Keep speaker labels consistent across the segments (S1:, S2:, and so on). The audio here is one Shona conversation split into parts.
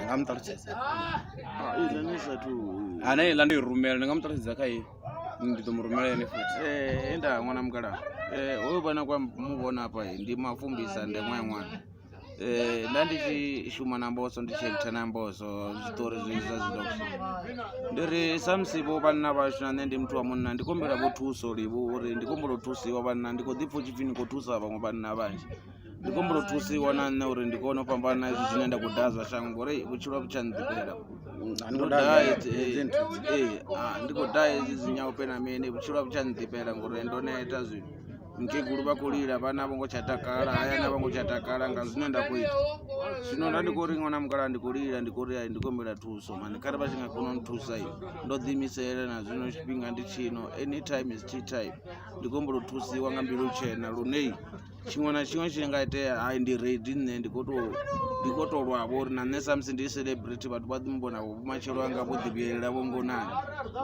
S1: nga muṱalutshedza
S2: Iḽa ni sathu
S1: ane iḽa ndi rumela ndi nga muṱalutshedza kha iyi ndi ḓo mu rumela ene futhi
S2: enda ṅwana mukala hoyo vhana kwa muvhona hafha ndi Mafumbisa Ndengwa ya ṅwana nda ndi tshi shuma na Mboso ndi tshi editha na Mboso zwiṱori zwinzhi zwa dzi doctor ndi ri samusi vho vhanna vhashu na nṋe ndi muthu wa munna ndi kombela vho thuso livho uri ndi kombela u thusiwa vhanna ndi khou ḓi pfha u tshi pfhi ni khou thusa vhaṅwe vhanna vhanzhi ndi kombela u thusiwa na nṋe uri ndi kone u fhambana na izwi zwine nda khou daha zwa shango ngori vhutshilo vhu tsha nḓifhela ndi khou daha hedzi dzi nyaupe na mini vhutshilo vhu tsha nḓifhela ngori ndo neta zwino mukegulu vha khou lila vhana a vho ngo tsha takala hayani a vho ngo tsha takala nga zwine nda khou ita zwino nda ndi khou ri ṅwana mukala ndi khou lila ndi khou ri ndi kombela thuso mani kharali vha tshi nga kona u nthusa iyo ndo ḓiimisela na zwino tshifhinga ndi tshino anytime is tea time ndi kombela u thusiwa nga mbilu tshena lune tshiṅwe na tshiṅwe tshi nga itea hayi ndi ready nṋe ndi khou tou lwavho uri na nṋe samusi ndi celebrity vhathu vha ḓi mbona vhumatshelo anga vho ḓivhuyelela vho ngonani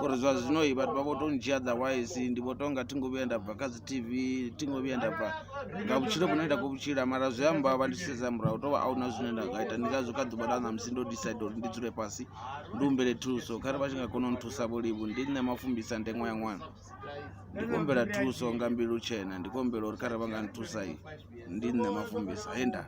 S2: uri zwa zwino vhathu vha vho tou ndzhia otherwise ndi vho tou nga thi ngo vhuya nda bva kha dzi TV thi ngo vhuya nda bva nga vhutshilo vhune nda khou vhutshila mara zwi amba vha ndi tshi sedza murahu tou vha a hu na zwine nda nga ita ndi ngazwo kha ḓuvha ḽa ṋamusi ndo decide uri ndi dzule fhasi ndi humbele thuso kharali vha tshi nga kona u nthusa vho livhu ndi nṋe Mafumbisa Ndengwa ya ṅwana ndi kombela thuso nga mbilu tshena ndi kombela uri kharali vha nga nthusa ndi nṋe Mafumbisa enda